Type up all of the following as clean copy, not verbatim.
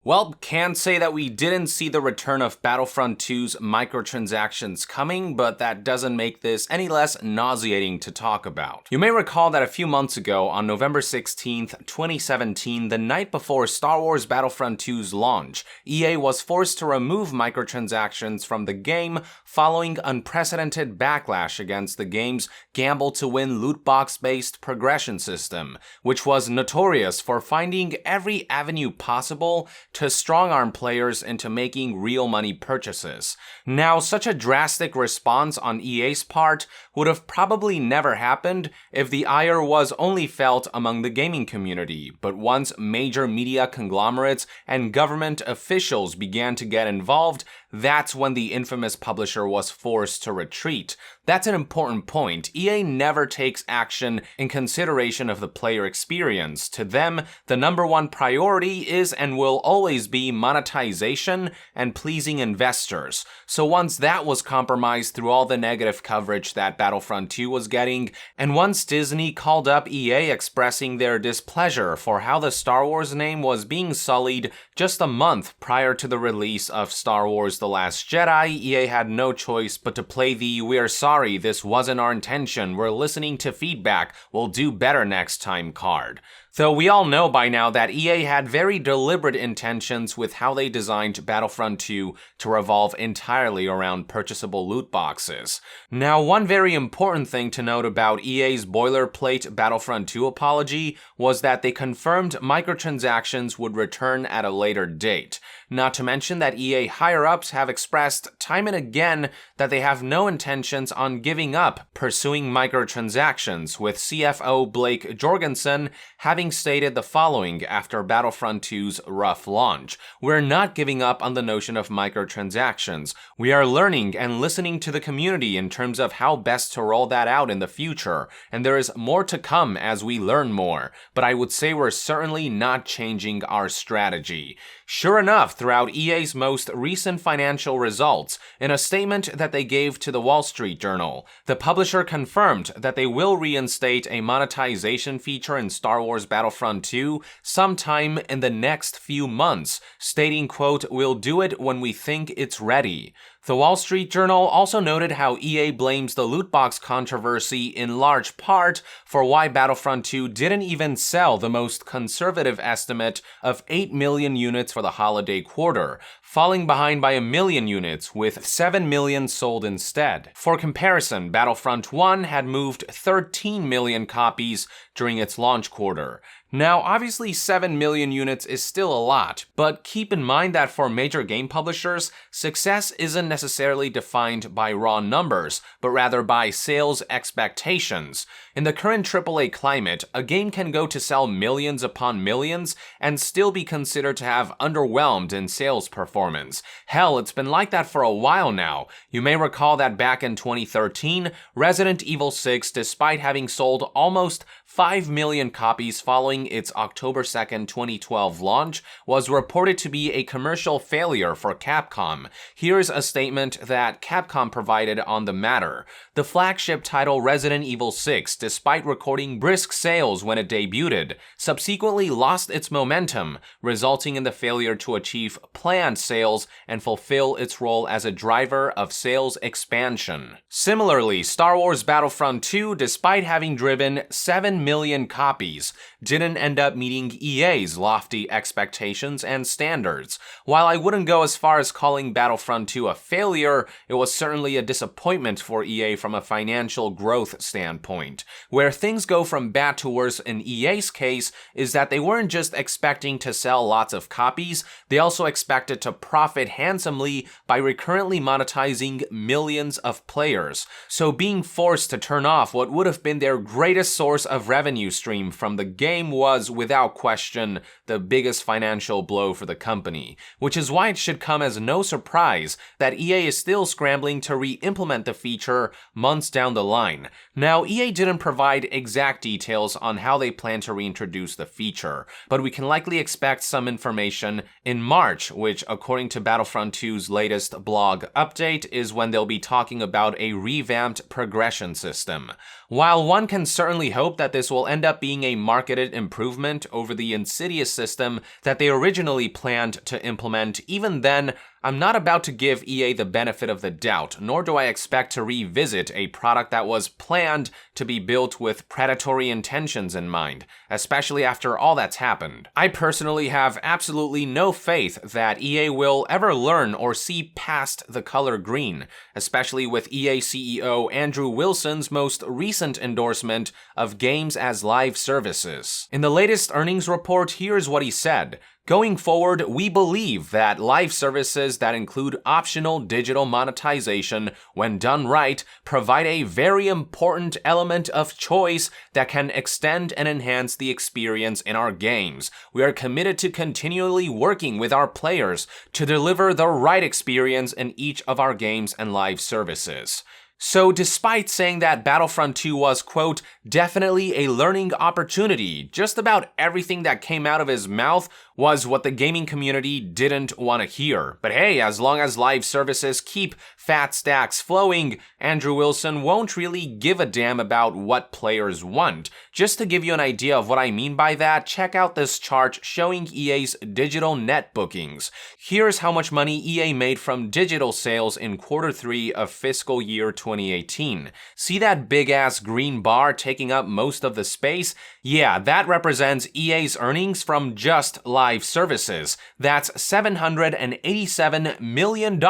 Well, can't say that we didn't see the return of Battlefront 2's microtransactions coming, but that doesn't make this any less nauseating to talk about. You may recall that a few months ago, on November 16th, 2017, the night before Star Wars Battlefront 2's launch, EA was forced to remove microtransactions from the game following unprecedented backlash against the game's gamble-to-win loot box-based progression system, which was notorious for finding every avenue possible to strong-arm players into making real money purchases. Now, such a drastic response on EA's part would have probably never happened if the ire was only felt among the gaming community, but once major media conglomerates and government officials began to get involved, that's when the infamous publisher was forced to retreat. That's an important point. EA never takes action in consideration of the player experience. To them, the number one priority is and will always be monetization and pleasing investors. So once that was compromised through all the negative coverage that Battlefront 2 was getting, and once Disney called up EA expressing their displeasure for how the Star Wars name was being sullied just a month prior to the release of Star Wars The Last Jedi, EA had no choice but to play the "we're sorry, this wasn't our intention, we're listening to feedback, we'll do better next time" card. Though we all know by now that EA had very deliberate intentions with how they designed Battlefront 2 to revolve entirely around purchasable loot boxes. Now, one very important thing to note about EA's boilerplate Battlefront 2 apology was that they confirmed microtransactions would return at a later date. Not to mention that EA higher-ups have expressed time and again that they have no intentions on giving up pursuing microtransactions, with CFO Blake Jorgensen having stated the following after Battlefront 2's rough launch: "We're not giving up on the notion of microtransactions. We are learning and listening to the community in terms of how best to roll that out in the future, and there is more to come as we learn more, but I would say we're certainly not changing our strategy." Sure enough, throughout EA's most recent financial results, in a statement that they gave to the Wall Street Journal, the publisher confirmed that they will reinstate a monetization feature in Star Wars Battlefront 2 sometime in the next few months, stating, quote, "We'll do it when we think it's ready." The Wall Street Journal also noted how EA blames the loot box controversy in large part for why Battlefront 2 didn't even sell the most conservative estimate of 8 million units for the holiday quarter, falling behind by 1 million units, with 7 million sold instead. For comparison, Battlefront 1 had moved 13 million copies during its launch quarter. Now, obviously 7 million units is still a lot, but keep in mind that for major game publishers, success isn't necessarily defined by raw numbers, but rather by sales expectations. In the current AAA climate, a game can go to sell millions upon millions and still be considered to have underwhelmed in sales performance. Hell, it's been like that for a while now. You may recall that back in 2013, Resident Evil 6, despite having sold almost 5 million copies following its October 2nd, 2012 launch, was reported to be a commercial failure for Capcom. Here's a statement that Capcom provided on the matter. The flagship title Resident Evil 6, despite recording brisk sales when it debuted, subsequently lost its momentum, resulting in the failure to achieve planned sales and fulfill its role as a driver of sales expansion. Similarly, Star Wars Battlefront 2, despite having driven 7 million copies, didn't end up meeting EA's lofty expectations and standards. While I wouldn't go as far as calling Battlefront 2 a failure, it was certainly a disappointment for EA from a financial growth standpoint. Where things go from bad to worse in EA's case is that they weren't just expecting to sell lots of copies, they also expected to profit handsomely by recurrently monetizing millions of players. So being forced to turn off what would have been their greatest source of revenue stream from the game was, without question, the biggest financial blow for the company, which is why it should come as no surprise that EA is still scrambling to re-implement the feature months down the line. Now, EA didn't provide exact details on how they plan to reintroduce the feature, but we can likely expect some information in March, which, according to Battlefront 2's latest blog update, is when they'll be talking about a revamped progression system. While one can certainly hope that this will end up being a marketed improvement improvement over the insidious system that they originally planned to implement. Even then, I'm not about to give EA the benefit of the doubt, nor do I expect to revisit a product that was planned to be built with predatory intentions in mind, especially after all that's happened. I personally have absolutely no faith that EA will ever learn or see past the color green, especially with EA CEO Andrew Wilson's most recent endorsement of games as live services. In the latest earnings report, here's what he said. Going forward, we believe that live services that include optional digital monetization, when done right, provide a very important element of choice that can extend and enhance the experience in our games. We are committed to continually working with our players to deliver the right experience in each of our games and live services. So despite saying that Battlefront 2 was, quote, definitely a learning opportunity, just about everything that came out of his mouth was what the gaming community didn't want to hear. But hey, as long as live services keep fat stacks flowing, Andrew Wilson won't really give a damn about what players want. Just to give you an idea of what I mean by that, check out this chart showing EA's digital net bookings. Here's how much money EA made from digital sales in Q3 of fiscal year 2018. See that big-ass green bar taking up most of the space? Yeah, that represents EA's earnings from just live services. That's $787 million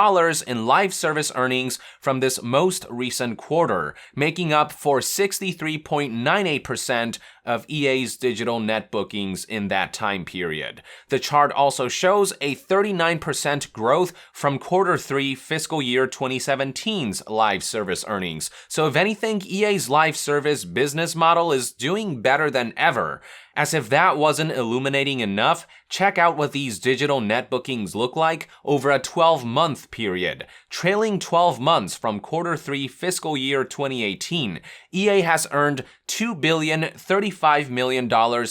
in live service earnings from this most recent quarter, making up for 63.98% of EA's digital net bookings in that time period. The chart also shows a 39% growth from Q3 fiscal year 2017's live service earnings. So if anything, EA's live service business model is doing better than ever. As if that wasn't illuminating enough, check out what these digital net bookings look like over a 12-month period. Trailing 12 months from Q3 fiscal year 2018, EA has earned $2,035 million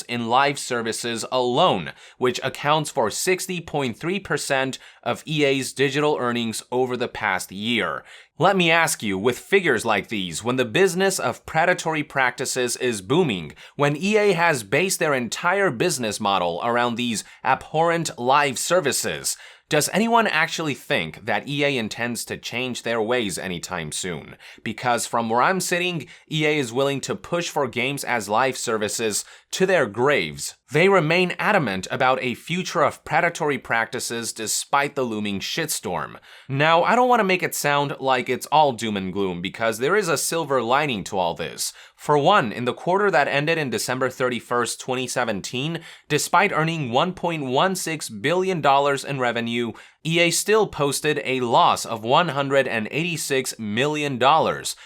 in live services alone, which accounts for 60.3% of EA's digital earnings over the past year. Let me ask you, with figures like these, when the business of predatory practices is booming, when EA has based their entire business model around these abhorrent live services, does anyone actually think that EA intends to change their ways anytime soon? Because from where I'm sitting, EA is willing to push for games as live services to their graves. They remain adamant about a future of predatory practices despite the looming shitstorm. Now, I don't want to make it sound like it's all doom and gloom, because there is a silver lining to all this. For one, in the quarter that ended in December 31st, 2017, despite earning $1.16 billion in revenue, EA still posted a loss of $186 million,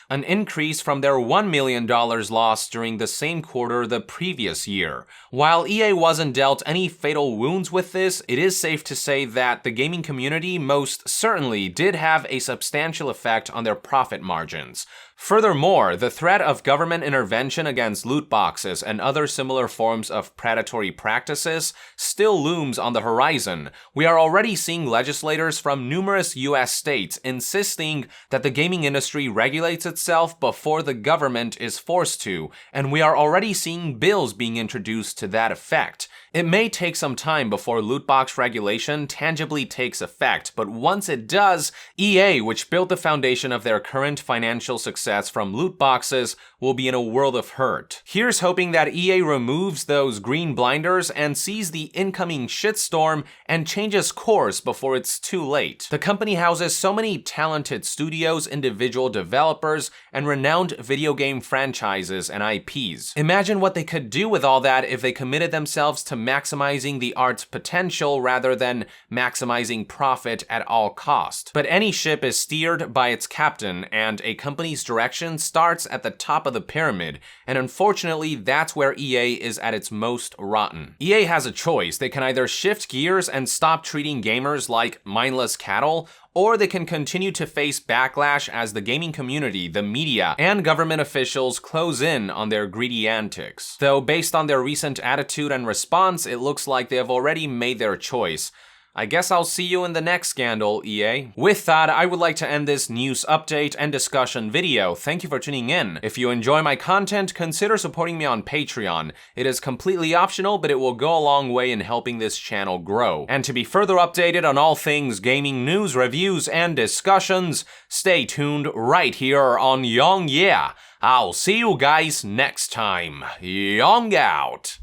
an increase from their $1 million loss during the same quarter the previous year. While EA wasn't dealt any fatal wounds with this, it is safe to say that the gaming community most certainly did have a substantial effect on their profit margins. Furthermore, the threat of government intervention against loot boxes and other similar forms of predatory practices still looms on the horizon. We are already seeing legislators from numerous US states insisting that the gaming industry regulates itself before the government is forced to, and we are already seeing bills being introduced to that effect. It may take some time before loot box regulation tangibly takes effect, but once it does, EA, which built the foundation of their current financial success from loot boxes, will be in a world of hurt. Here's hoping that EA removes those green blinders and sees the incoming shitstorm and changes course before it's too late. The company houses so many talented studios, individual developers, and renowned video game franchises and IPs. Imagine what they could do with all that if they committed themselves to maximizing the art's potential rather than maximizing profit at all cost. But any ship is steered by its captain, and a company's direction starts at the top of the pyramid, and unfortunately that's where EA is at its most rotten. EA has a choice. They can either shift gears and stop treating gamers like mindless cattle, or they can continue to face backlash as the gaming community, the media, and government officials close in on their greedy antics. Though based on their recent attitude and response, it looks like they have already made their choice. I guess I'll see you in the next scandal, EA. With that, I would like to end this news update and discussion video. Thank you for tuning in. If you enjoy my content, consider supporting me on Patreon. It is completely optional, but it will go a long way in helping this channel grow. And to be further updated on all things gaming news, reviews, and discussions, stay tuned right here on Young Yeah. I'll see you guys next time. Young out.